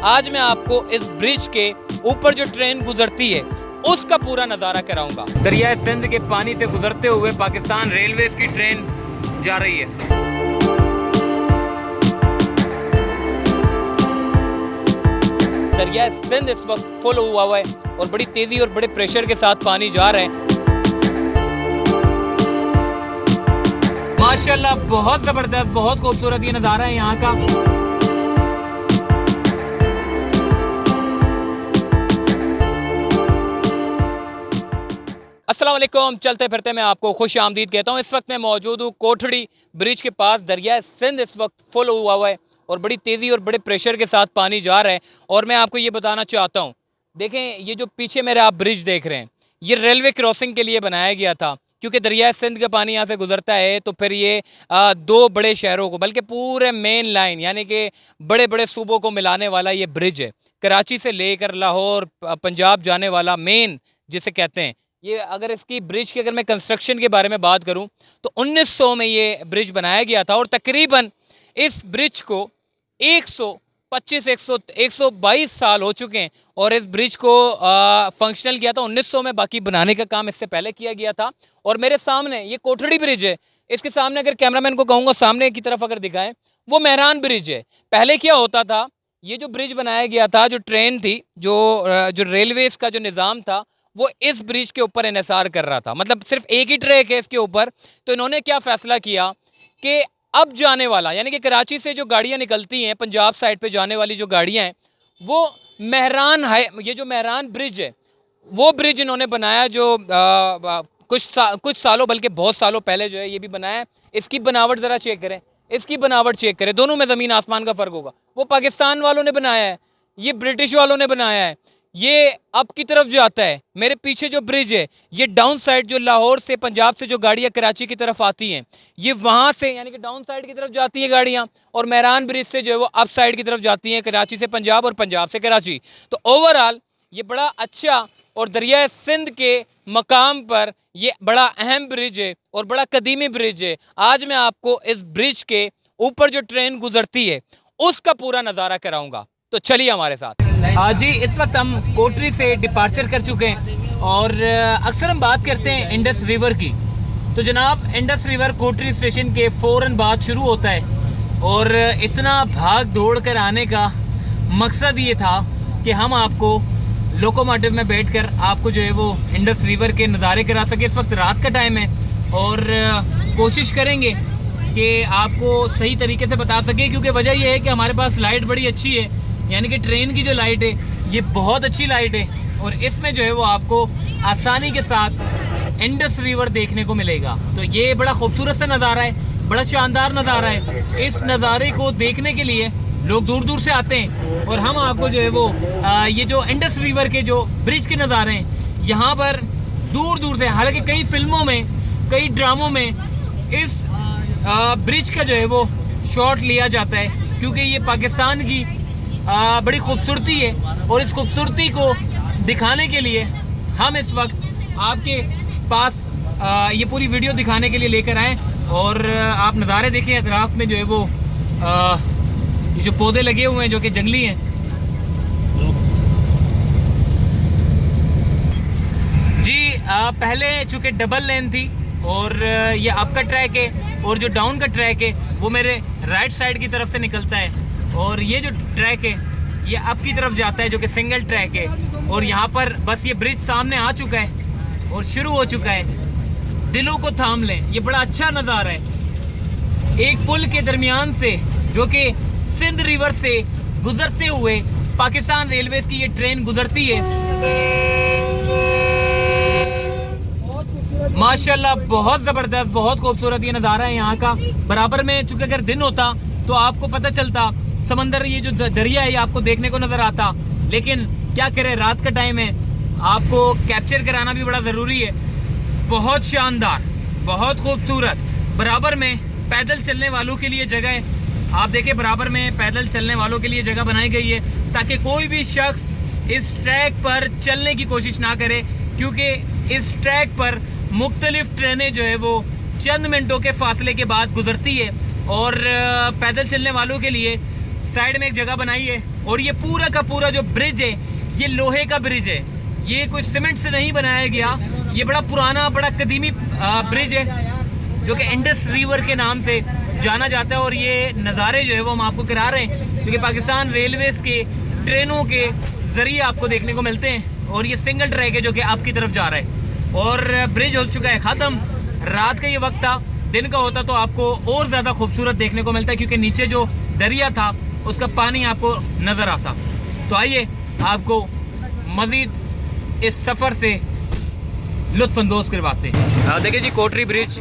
आज मैं आपको इस ब्रिज के ऊपर जो ट्रेन गुजरती है उसका पूरा नज़ारा कराऊंगा। दरिया सिंध के पानी से गुजरते हुए पाकिस्तान रेलवेज की ट्रेन जा रही है। दरिया सिंध इस वक्त फुल हुआ है और बड़ी तेजी और बड़े प्रेशर के साथ पानी जा रहा है। माशाल्लाह बहुत जबरदस्त, बहुत खूबसूरत ये नज़ारा है यहाँ का। अस्सलाम वालेकुम, चलते फिरते मैं आपको खुश आमदीद कहता हूँ। इस वक्त मैं मौजूद हूँ कोठड़ी ब्रिज के पास। दरिया सिंध इस वक्त फुल हुआ है और बड़ी तेज़ी और बड़े प्रेशर के साथ पानी जा रहा है। और मैं आपको ये बताना चाहता हूँ, देखें ये जो पीछे मेरे आप ब्रिज देख रहे हैं, ये रेलवे क्रॉसिंग के लिए बनाया गया था, क्योंकि दरिया सिंध का पानी यहाँ से गुजरता है तो फिर ये दो बड़े शहरों को, बल्कि पूरे मेन लाइन यानी कि बड़े बड़े सूबों को मिलाने वाला ये ब्रिज है। कराची से लेकर लाहौर पंजाब जाने वाला मेन जिसे कहते हैं ये। अगर इसकी ब्रिज की अगर मैं कंस्ट्रक्शन के बारे में बात करूं तो 1900 में ये ब्रिज बनाया गया था और तकरीबन इस ब्रिज को 122 साल हो चुके हैं। और इस ब्रिज को फंक्शनल किया था 1900 में, बाकी बनाने का काम इससे पहले किया गया था। और मेरे सामने ये कोठड़ी ब्रिज है, इसके सामने अगर कैमरामैन को कहूँगा सामने की तरफ अगर दिखाएं, वो मेहरान ब्रिज है। पहले क्या होता था, ये जो ब्रिज बनाया गया था, जो ट्रेन थी, जो रेलवेज का जो निज़ाम था, वो इस ब्रिज के ऊपर इन्हिसार कर रहा था। मतलब सिर्फ एक ही ट्रैक है इसके ऊपर। तो इन्होंने क्या फ़ैसला किया कि अब जाने वाला यानी कि कराची से जो गाड़ियाँ निकलती हैं पंजाब साइड पे जाने वाली जो गाड़ियाँ हैं, वो मेहरान है, ये जो मेहरान ब्रिज है वो ब्रिज इन्होंने बनाया, जो कुछ सालों बल्कि बहुत सालों पहले जो है ये भी बनाया है। इसकी बनावट ज़रा चेक करें, इसकी बनावट चेक करें, दोनों में ज़मीन आसमान का फ़र्क होगा। वो पाकिस्तान वालों ने बनाया है, ये ब्रिटिश वालों ने बनाया है। ये अप की तरफ जाता है। मेरे पीछे जो ब्रिज है ये डाउन साइड, जो लाहौर से पंजाब से जो गाड़ियाँ कराची की तरफ आती हैं, ये वहाँ से यानी कि डाउन साइड की तरफ जाती हैं गाड़ियाँ। और मेहरान ब्रिज से जो है वो अप साइड की तरफ जाती हैं, कराची से पंजाब और पंजाब से कराची। तो ओवरऑल ये बड़ा अच्छा और दरिया सिंध के मकाम पर ये बड़ा अहम ब्रिज है और बड़ा कदीमी ब्रिज है। आज मैं आपको इस ब्रिज के ऊपर जो ट्रेन गुजरती है उसका पूरा नज़ारा कराऊंगा, तो चलिए हमारे साथ। हाँ जी, इस वक्त हम कोठड़ी से डिपार्चर कर चुके हैं और अक्सर हम बात करते हैं इंडस रिवर की। तो जनाब इंडस रिवर कोठड़ी स्टेशन के फ़ौरन बाद शुरू होता है और इतना भाग दौड़ कर आने का मकसद ये था कि हम आपको लोकोमोटिव में बैठकर आपको जो है वो इंडस रिवर के नज़ारे करा सके। इस वक्त रात का टाइम है और कोशिश करेंगे कि आपको सही तरीके से बता सके, क्योंकि वजह यह है कि हमारे पास लाइट बड़ी अच्छी है, यानी कि ट्रेन की जो लाइट है ये बहुत अच्छी लाइट है और इसमें जो है वो आपको आसानी के साथ इंडस रिवर देखने को मिलेगा। तो ये बड़ा खूबसूरत सा नज़ारा है, बड़ा शानदार नज़ारा है। इस नज़ारे को देखने के लिए लोग दूर दूर से आते हैं और हम आपको जो है वो ये जो इंडस रिवर के जो ब्रिज के नज़ारे हैं यहाँ पर दूर दूर से, हालांकि कई फिल्मों में, कई ड्रामों में इस ब्रिज का जो है वो शॉट लिया जाता है, क्योंकि ये पाकिस्तान की बड़ी खूबसूरती है। और इस खूबसूरती को दिखाने के लिए हम इस वक्त आपके पास ये पूरी वीडियो दिखाने के लिए लेकर आए। और आप नज़ारे देखें अतराफ में जो है वो ये जो पौधे लगे हुए हैं जो कि जंगली हैं। जी पहले चूँकि डबल लेन थी और ये अप का ट्रैक है और जो डाउन का ट्रैक है वो मेरे राइट साइड की तरफ से निकलता है, और ये जो ट्रैक है ये अप की तरफ जाता है जो कि सिंगल ट्रैक है। और यहाँ पर बस ये ब्रिज सामने आ चुका है और शुरू हो चुका है। दिलों को थाम लें, ये बड़ा अच्छा नज़ारा है। एक पुल के दरमियान से जो कि सिंध रिवर से गुजरते हुए पाकिस्तान रेलवेज की ये ट्रेन गुजरती है। माशाल्लाह बहुत ज़बरदस्त, बहुत खूबसूरत ये नज़ारा है यहाँ का। बराबर में चूँकि अगर दिन होता तो आपको पता चलता, समंदर ये जो दरिया है ये आपको देखने को नज़र आता, लेकिन क्या करें रात का टाइम है, आपको कैप्चर कराना भी बड़ा ज़रूरी है। बहुत शानदार, बहुत खूबसूरत। बराबर में पैदल चलने वालों के लिए जगह है, आप देखें बराबर में पैदल चलने वालों के लिए जगह बनाई गई है ताकि कोई भी शख्स इस ट्रैक पर चलने की कोशिश ना करे, क्योंकि इस ट्रैक पर मुख्तलिफ ट्रेनें जो है वो चंद मिनटों के फासले के बाद गुजरती है और पैदल चलने वालों के लिए साइड में एक जगह बनाई है और ये पूरा का पूरा जो ब्रिज है ये लोहे का ब्रिज है, ये कोई सीमेंट से नहीं बनाया गया। ये बड़ा पुराना, बड़ा कदीमी ब्रिज है जो कि इंडस रिवर के नाम से जाना जाता है। और ये नज़ारे जो है वो हम आपको करा रहे हैं क्योंकि पाकिस्तान रेलवेज़ के ट्रेनों के ज़रिए आपको देखने को मिलते हैं। और ये सिंगल ट्रैक है जो कि आपकी तरफ जा रहा है और ब्रिज हो चुका है ख़त्म। रात का ये वक्त था, दिन का होता तो आपको और ज़्यादा खूबसूरत देखने को मिलता है क्योंकि नीचे जो दरिया था उसका पानी आपको नज़र आता। तो आइए आपको मज़ीद इस सफ़र से लुत्फ़अंदोज़ करवाते हैं। देखिए जी, कोटरी ब्रिज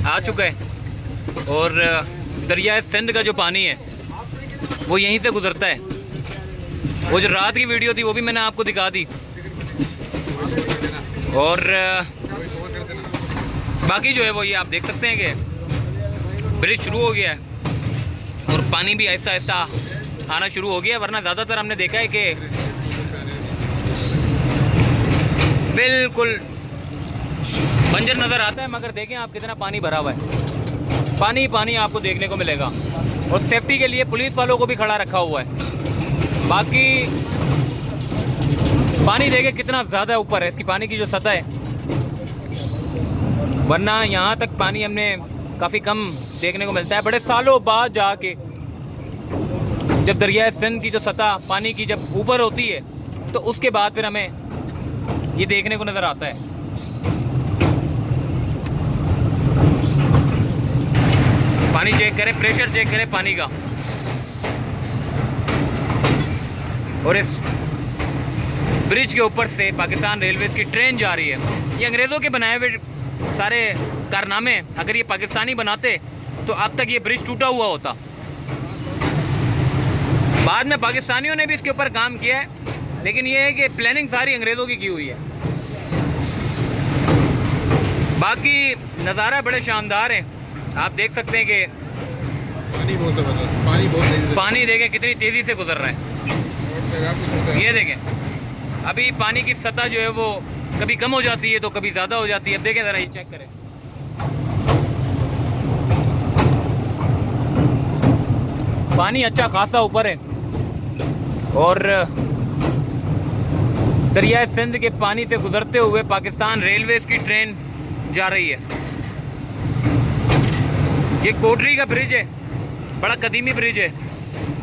आ चुका है और दरिया सिंध का जो पानी है वो यहीं से गुज़रता है। वो जो रात की वीडियो थी वो भी मैंने आपको दिखा दी और बाकी जो है वो ये आप देख सकते हैं कि ब्रिज शुरू हो गया है और पानी भी आहिस्ता आहिस्ता आना शुरू हो गया है। वरना ज़्यादातर हमने देखा है कि बिल्कुल बंजर नज़र आता है, मगर देखें आप कितना पानी भरा हुआ है। पानी पानी आपको देखने को मिलेगा और सेफ्टी के लिए पुलिस वालों को भी खड़ा रखा हुआ है। बाकी पानी देखें कितना ज़्यादा ऊपर है, इसकी पानी की जो सतह है, वरना यहाँ तक पानी हमने काफ़ी कम देखने को मिलता है। बड़े सालों बाद जाके जब दरिया सिंध की जो सतह पानी की जब ऊपर होती है तो उसके बाद फिर हमें ये देखने को नज़र आता है। पानी चेक करें, प्रेशर चेक करें पानी का। और इस ब्रिज के ऊपर से पाकिस्तान रेलवेज़ की ट्रेन जा रही है। ये अंग्रेज़ों के बनाए हुए सारे कारनामे, अगर ये पाकिस्तानी बनाते तो अब तक ये ब्रिज टूटा हुआ होता। बाद में पाकिस्तानियों ने भी इसके ऊपर काम किया है, लेकिन ये है कि प्लानिंग सारी अंग्रेज़ों की हुई है। बाकी नज़ारा बड़े शानदार है, आप देख सकते हैं कि पानी बहुत ज़बरदस्त, पानी बहुत तेज़ी, पानी देखें कितनी तेज़ी से गुजर रहा है। ये देखें अभी पानी की सतह जो है वो कभी कम हो जाती है तो कभी ज़्यादा हो जाती है। अब देखें ज़रा, ये चेक करें, पानी अच्छा खासा ऊपर है और दरिया सिंध के पानी से गुजरते हुए पाकिस्तान रेलवेज़ की ट्रेन जा रही है। ये कोटरी का ब्रिज है, बड़ा कदीमी ब्रिज है,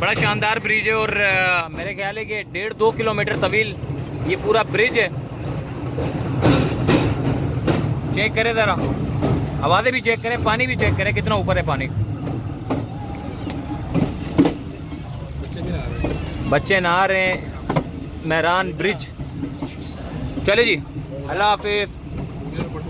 बड़ा शानदार ब्रिज है और मेरे ख्याल है कि 1.5-2 किलोमीटर तवील ये पूरा ब्रिज है। चेक करें ज़रा, आवाज़ें भी चेक करें, पानी भी चेक करें कितना ऊपर है पानी। बच्चे नहा रहे हैं, मेहरान ब्रिज। चले जी, अल्लाह हाफिज़।